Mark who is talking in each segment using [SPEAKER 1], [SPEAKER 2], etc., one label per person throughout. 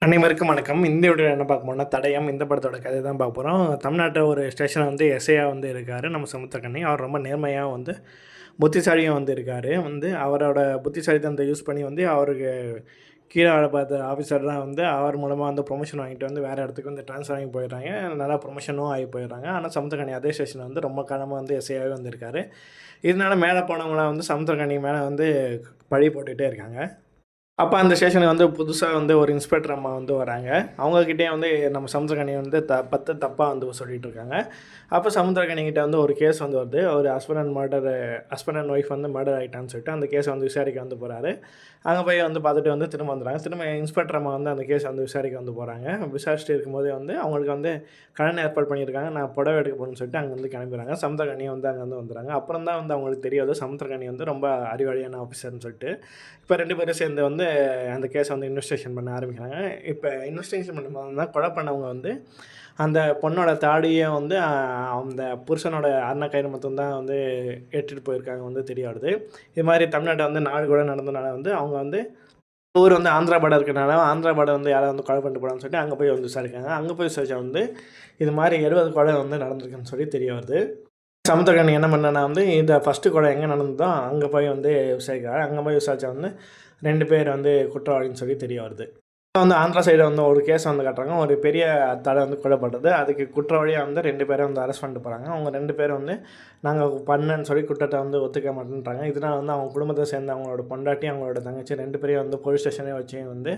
[SPEAKER 1] அனைவருக்கும் வணக்கம். இந்த வீடியோவில் என்ன பார்க்க போறோம்னா, தடயம் இந்த படத்தோட கதை தான் பார்க்க போகிறோம். தமிழ்நாட்டில் ஒரு ஸ்டேஷனில் வந்து எஸ்ஐயா வந்து இருக்கார் நம்ம சமுத்திரக்கனி. அவர் ரொம்ப நேர்மையாக வந்து புத்திசாலியும் வந்து இருக்கார். அவரோட புத்திசாலித்தனத்தை யூஸ் பண்ணி அவருக்கு கீழே வேலை பார்த்த ஆஃபீஸர்லாம் அவர் மூலமாக ப்ரொமோஷன் வாங்கிட்டு வேறு இடத்துக்கு ட்ரான்ஸ்ஃபர் ஆகி போயிடுறாங்க. நல்லா ப்ரொமோஷனும் ஆகி போயிடுறாங்க. ஆனால் சமுத்திரக்கனி அதே ஸ்டேஷனில் ரொம்ப காலமாக எஸ்ஐயாகவே இருக்கார். இதனால மேலே போனவங்களாம் சமுத்திரக்கனி மேலே பழி போட்டுகிட்டே இருக்காங்க. அப்போ அந்த ஸ்டேஷனுக்கு புதுசாக ஒரு இன்ஸ்பெக்டர் அம்மா வராங்க. அவங்கக்கிட்டே நம்ம சமுத்திரக்கனி 10 தப்பாக சொல்லிகிட்டு இருக்காங்க. அப்போ சமுத்திரக்கனிக்கிட்ட ஒரு கேஸ் வருது. ஒரு ஹஸ்பண்ட் அண்ட் ஒய்ஃப் மர்டர் ஆகிட்டான்னு சொல்லிட்டு அந்த கேஸை விசாரிக்க போகிறாரு. அங்கே போய் பார்த்துட்டு திரும்ப வந்துடுறாங்க. திரும்ப இன்ஸ்பெக்டர் அம்மா அந்த கேஸை விசாரிக்க போகிறாங்க. விசாரிச்சுட்டு இருக்கும்போதே அவங்களுக்கு கடன் ஏற்பாடு பண்ணியிருக்காங்க. நான் புடவை எடுக்க போகணும்னு சொல்லிட்டு அங்கேருந்து கிளம்பிடுறாங்க. சமுத்திரக்கனி அங்கேருந்து வந்துடுறாங்க. அப்புறம் தான் அவங்களுக்கு தெரியாது சமுத்திரக்கனி ரொம்ப அறிவாளியான ஆஃபீஸர்னு சொல்லிட்டு. இப்போ 2 பேரும் சேர்ந்து அந்த கேஸை இன்வெஸ்டிகேஷன் பண்ண ஆரம்பிக்கிறாங்க. இப்போ இன்வெஸ்டிகேஷன் பண்ணும்போது தான் கொலை பண்ணவங்க அந்த பொண்ணோட தாடியை அந்த புருஷனோட அருணக்கயிறு மட்டும் தான் எடுத்துகிட்டு போயிருக்காங்க தெரிய வருது. இது மாதிரி தமிழ்நாட்டை நாடு கூட நடந்தனால அவங்க ஊர் ஆந்திரா பார்டர் இருக்கிறனால ஆந்திரா பார்டர் யாராவது கொலை பண்ணிட்டு போகலான்னு சொல்லிட்டு அங்கே போய் விசாரிக்காங்க. அங்கே போய் விசாரிச்சா இது மாதிரி 70 கொலை நடந்திருக்குன்னு சொல்லி தெரிய வருது. சமுத்திரக்கனி என்ன பண்ணனா இந்த ஃபஸ்ட்டு கொலை எங்கே நடந்ததோ அங்கே போய் விசாரிக்கிறாரு. அங்கே போய் விசாரித்தா 2 பேர் குற்றவாளின்னு சொல்லி தெரிய வருது. ஆந்திரா சைடு ஒரு கேஸ் காட்டுறாங்க. ஒரு பெரிய தடை கொல்லப்படுறது. அதுக்கு குற்றவாளியாக 2 பேரை அரெஸ்ட் பண்ணிட்டு போகிறாங்க. அவங்க 2 பேரும் நாங்கள் பண்ணேன்னு சொல்லி குற்றத்தை ஒத்துக்க மாட்டேன்றாங்க. இதனால் அவங்க குடும்பத்தை சேர்ந்த அவங்களோட பொண்டாட்டி, அவங்களோட தங்கச்சி 2 பேரையும் போலீஸ் ஸ்டேஷனே வச்சு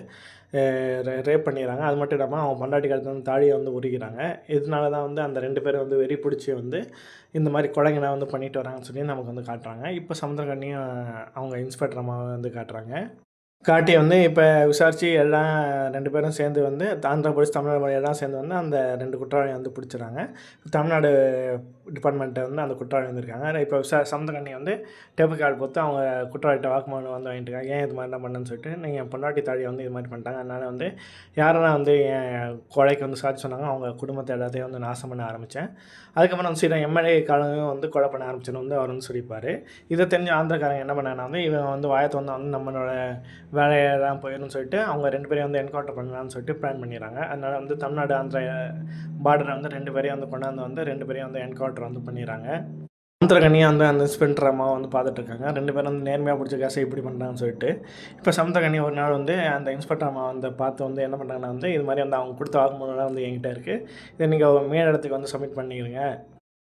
[SPEAKER 1] ரேப் பண்ணிடுறாங்க. அது மட்டும் இல்லாமல் அவங்க பொண்டாட்டி கழுத்து தாடியை உரிக்கிறாங்க. இதனால தான் அந்த 2 பேரும் வெறி பிடிச்சி இந்த மாதிரி கொலைங்களை பண்ணிட்டு வராங்கன்னு சொல்லி நமக்கு காட்டுறாங்க. இப்போ சமுத்திரக்கனியும் அவங்க இன்ஸ்பெக்டர் அம்மாவை காட்டுறாங்க. காட்டி இப்போ விசாரித்து எல்லாம் 2 பேரும் சேர்ந்து ஆந்திரா போலீஸ், தமிழ்நாடு எல்லாம் சேர்ந்து அந்த 2 குற்றவாளியை பிடிச்சிடுறாங்க. தமிழ்நாடு டிபார்ட்மெண்ட்டை அந்த குற்றவாளி வந்திருக்காங்க. இப்போ சமுத்திரக்கனி டேப்பு கார்டு போட்டு அவங்க குற்றவாளிகிட்ட வாக்குமூலம் வாங்கிட்டு இருக்காங்க. ஏன் இது மாதிரிலாம் பண்ணேன்னு சொல்லிட்டு, நீங்கள் பொண்டாட்டி தாடி இது மாதிரி பண்ணிட்டாங்க. அதனால் யாரெல்லாம் என் கொலைக்கு சாட்சி சொன்னாங்க அவங்க குடும்பத்தை எல்லாத்தையும் நாசம் பண்ண ஆரம்பித்தேன். அதுக்கப்புறம் சில எம்எல்ஏ காலங்களும் கொலை பண்ண ஆரம்பிச்சுன்னு அவர் சொல்லிப்பார். இதை தெரிஞ்சு ஆந்திரக்காரங்க என்ன பண்ணாங்கன்னா இவன் வாயத்தை நம்மளோட வேலையெல்லாம் போயிடும்னு சொல்லிட்டு அவங்க 2 பேரையும் என்கவுண்டர் பண்ணலான்னு சொல்லிட்டு பிளான் பண்ணிடுறாங்க. அதனால் தமிழ்நாடு ஆந்திரா பார்டரை 2 பேரையும் கொண்டாந்து 2 பேரையும் என்கவுண்டர் பண்ணிடுறாங்க. சமுத்திரக்கனியை அந்த இன்ஸ்பெக்டர் அம்மா பார்த்துட்ருக்காங்க. 2 பேரும் நேர்மையாக பிடிச்ச கேஸை இப்படி பண்ணுறாங்கன்னு சொல்லிட்டு. இப்போ சமுத்திரக்கனி ஒரு நாள் அந்த இன்ஸ்பெக்டர் அம்மா பார்த்து என்ன பண்ணுறாங்கன்னா இது மாதிரி அவங்க கொடுத்த வாக்குமூலம் என்கிட்ட இருக்குது. இதை நீங்கள் மேலிடத்துக்கு சப்மிட் பண்ணிக்கிறீங்க.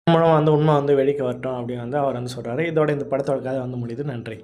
[SPEAKER 1] மூலமாக உண்மை வெளிக்க வரட்டும் அப்படின்னு அவர் சொல்கிறாரு. இதோட இந்த படத்தோட கதை முடியுது. நன்றி.